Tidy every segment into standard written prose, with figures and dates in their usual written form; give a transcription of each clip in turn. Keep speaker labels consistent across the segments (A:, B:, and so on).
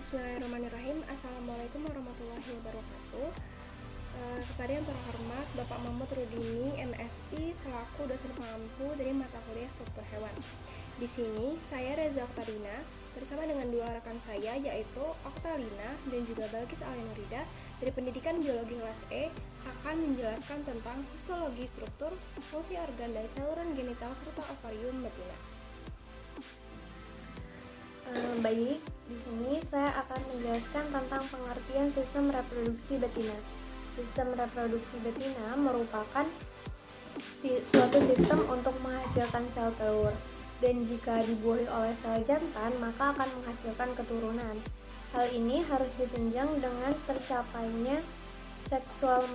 A: Bismillahirrahmanirrahim. Assalamualaikum warahmatullahi wabarakatuh. Kepada yang terhormat Bapak Muhammad Rudini, MSI, selaku dosen pengampu dari mata kuliah struktur hewan. Di sini saya Reza Oktarina bersama dengan dua rekan saya, yaitu Oktalina dan juga Balkis Alinurida dari Pendidikan Biologi kelas E, akan menjelaskan tentang histologi struktur, fungsi organ dan saluran genital serta ovarium betina.
B: Baik, di sini saya akan menjelaskan tentang pengertian sistem reproduksi betina. Sistem reproduksi betina merupakan suatu sistem untuk menghasilkan sel telur, dan jika dibuahi oleh sel jantan maka akan menghasilkan keturunan. Hal ini harus ditunjang dengan tercapainya seksual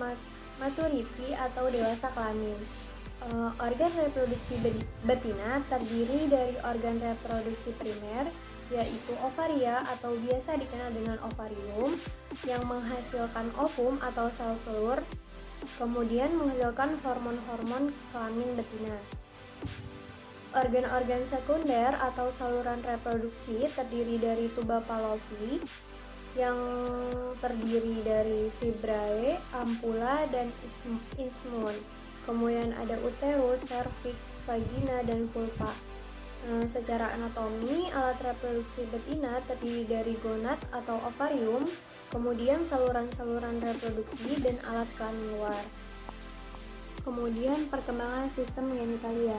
B: maturity atau dewasa kelamin. Organ reproduksi betina terdiri dari organ reproduksi primer, yaitu ovaria atau biasa dikenal dengan ovarium, yang menghasilkan ovum atau sel telur, kemudian menghasilkan hormon-hormon kelamin betina. Organ-organ sekunder atau saluran reproduksi terdiri dari tuba Fallopi, yang terdiri dari fibrae, ampula, dan isthmus. Kemudian ada uterus, serviks, vagina, dan vulva. Secara anatomi, alat reproduksi betina terdiri dari gonad atau ovarium, kemudian saluran-saluran reproduksi dan alat kelamin luar. Kemudian perkembangan sistem genitalia.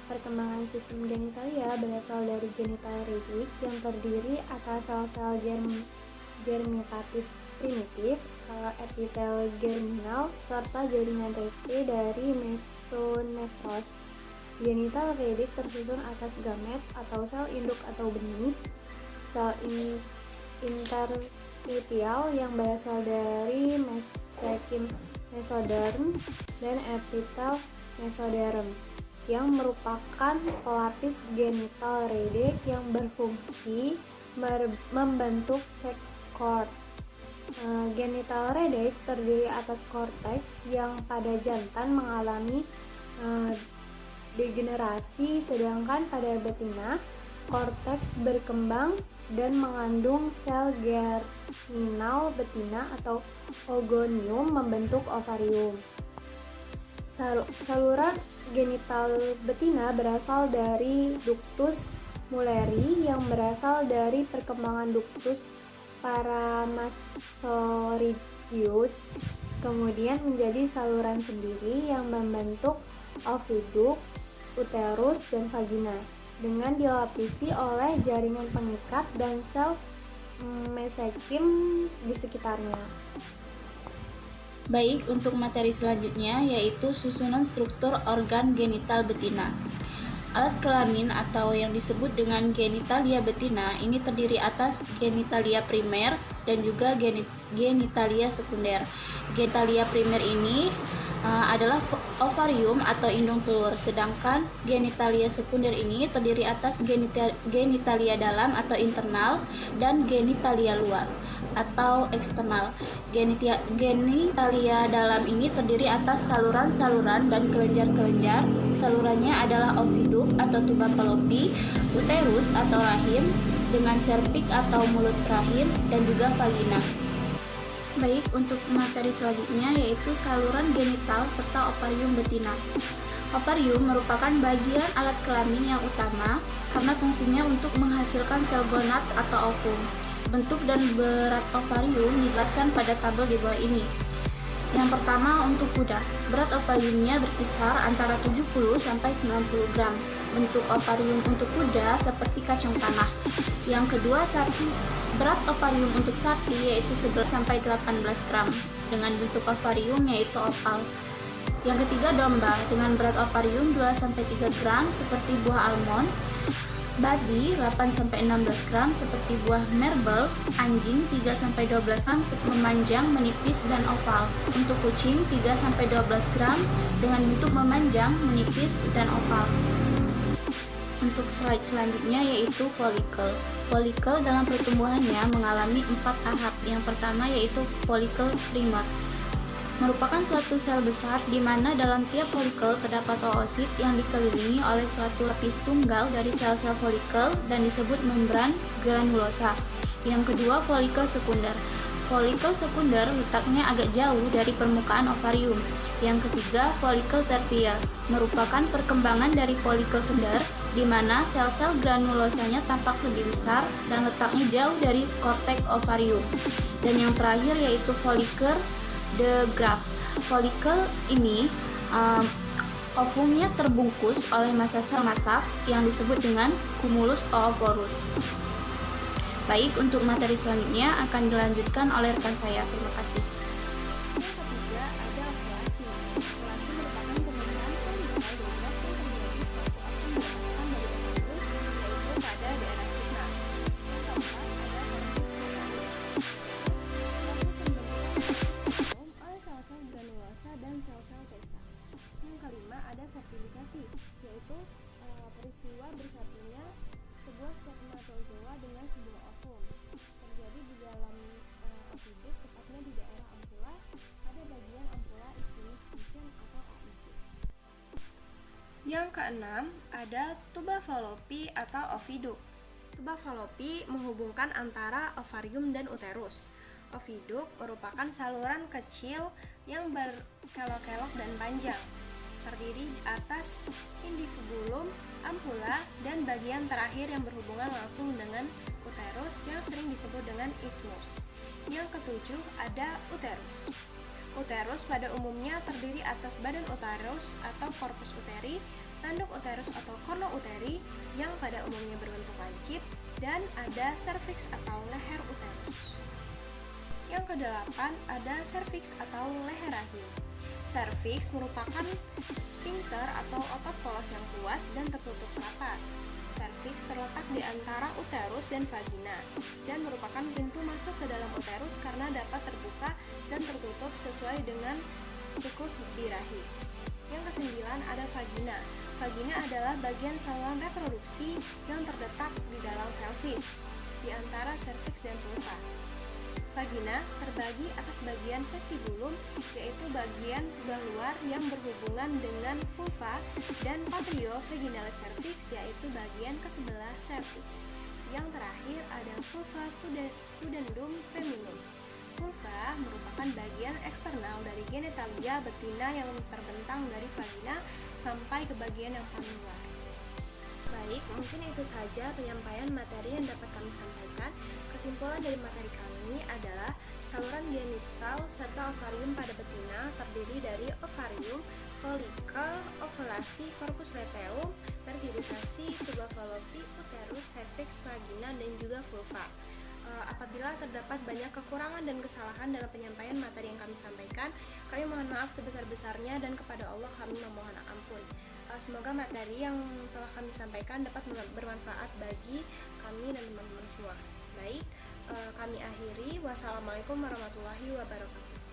B: Perkembangan sistem genitalia berasal dari genital redik yang terdiri atas sel-sel germinatif primitif, epitel germinal, serta jaringan rekti dari mesonefros. Genital redik tersusun atas gamet atau sel induk atau benih, sel interstitial yang berasal dari mesenchyme mesoderm, dan epitel mesoderm yang merupakan pelapis genital redik yang berfungsi membentuk sex cord. Genital redik terdiri atas korteks yang pada jantan mengalami degenerasi, sedangkan pada betina korteks berkembang dan mengandung sel germinal betina atau ogonium membentuk ovarium. Saluran genital betina berasal dari ductus mulleri yang berasal dari perkembangan ductus paramastoideus, kemudian menjadi saluran sendiri yang membentuk oviduct, uterus, dan vagina dengan dilapisi oleh jaringan pengikat dan sel mesenchyme di sekitarnya.
C: Baik, untuk materi selanjutnya yaitu susunan struktur organ genital betina. Alat kelamin atau yang disebut dengan genitalia betina ini terdiri atas genitalia primer dan juga genitalia sekunder. Genitalia primer ini adalah ovarium atau indung telur, sedangkan genitalia sekunder ini terdiri atas genitalia dalam atau internal dan genitalia luar atau eksternal. Genitalia dalam ini terdiri atas saluran-saluran dan kelenjar-kelenjar. Salurannya adalah oviduct atau tuba Fallopi, uterus atau rahim dengan serviks atau mulut rahim, dan juga vagina. Baik, untuk materi selanjutnya yaitu saluran genital serta ovarium betina. Ovarium merupakan bagian alat kelamin yang utama karena fungsinya untuk menghasilkan sel gonad atau ovum. Bentuk dan berat ovarium dijelaskan pada tabel di bawah ini. Yang pertama untuk kuda, berat ovariumnya berkisar antara 70 sampai 90 gram. Bentuk ovarium untuk kuda seperti kacang tanah. Yang kedua sapi, berat ovarium untuk sapi yaitu 11 sampai 18 gram dengan bentuk ovarium yaitu oval. Yang ketiga domba dengan berat ovarium 2 sampai 3 gram seperti buah almond. Babi 8 sampai 16 gram seperti buah merbel. Anjing 3 sampai 12 gram memanjang, menipis, dan oval. Untuk kucing 3 sampai 12 gram dengan bentuk memanjang, menipis, dan oval. Untuk slide selanjutnya yaitu folikel. Folikel dalam pertumbuhannya mengalami 4 tahap. Yang pertama yaitu folikel primer. Merupakan suatu sel besar di mana dalam tiap folikel terdapat oosit yang dikelilingi oleh suatu lapis tunggal dari sel-sel folikel dan disebut membran granulosa. Yang kedua, folikel sekunder. Folikel sekunder letaknya agak jauh dari permukaan ovarium. Yang ketiga, folikel tertier, merupakan perkembangan dari folikel sekunder di mana sel-sel granulosanya tampak lebih besar dan letaknya jauh dari korteks ovarium. Dan yang terakhir yaitu folikel de Graaff. Folikel ini ovumnya terbungkus oleh massa sel masak yang disebut dengan cumulus ooporus. Baik, untuk materi selanjutnya akan dilanjutkan oleh rekan saya. Terima kasih.
A: Yang ketiga ada okulasi. Okulasi merupakan pemeriksaan pembuluh darah yang terjadi suatu aksi mendapatkan dari okulus, yaitu pada daerah sigma. Yang keempat ada oleh sel-sel granulosa dan sel-sel testa. Yang kelima ada fertilisasi, yaitu peristiwa bersatunya sebuah spermatozoa dengan sebuah ovum. Terjadi di dalam ovidus, tepatnya di daerah ampula, pada bagian ampula ischemic junction atau AIJ. Yang keenam ada tuba Fallopi atau oviduk. Tuba Fallopi menghubungkan antara ovarium dan uterus. Oviduk merupakan saluran kecil yang berkelok-kelok dan panjang, terdiri atas infundibulum, ampula, dan bagian terakhir yang berhubungan langsung dengan uterus yang sering disebut dengan isthmus. Yang ketujuh ada uterus. Uterus pada umumnya terdiri atas badan uterus atau corpus uteri, tanduk uterus atau cornu uteri yang pada umumnya berbentuk lancip, dan ada cervix atau leher uterus. Yang kedelapan ada cervix atau leher rahim. Cervix merupakan sphincter atau otot polos yang kuat dan tertutup rapat. Cervix terletak di antara uterus dan vagina dan merupakan pintu masuk ke dalam uterus karena dapat terbuka dan tertutup sesuai dengan siklus birahi. Yang kesembilan ada vagina. Vagina adalah bagian saluran reproduksi yang terletak di dalam pelvis di antara cervix dan vulva. Vagina terbagi atas bagian vestibulum, yaitu bagian sebelah luar yang berhubungan dengan vulva, dan patrio vaginalis cervix, yaitu bagian ke sebelah cervix. Yang terakhir ada vulva pudendum feminum. Vulva merupakan bagian eksternal dari genitalia betina yang terbentang dari vagina sampai ke bagian yang paling luar. Baik, mungkin itu saja penyampaian materi yang dapat kami sampaikan. Kesimpulan dari materi kami adalah saluran genital serta ovarium pada betina terdiri dari ovarium, folikel, ovulasi, corpus luteum, fertilisasi, tuba Fallopi, uterus, cervix, vagina, dan juga vulva. Apabila terdapat banyak kekurangan dan kesalahan dalam penyampaian materi yang kami sampaikan, kami mohon maaf sebesar-besarnya dan kepada Allah kami memohon ampun. Semoga materi yang telah kami sampaikan dapat bermanfaat bagi kami dan teman-teman semua. Baik, kami akhiri. Wassalamualaikum warahmatullahi wabarakatuh.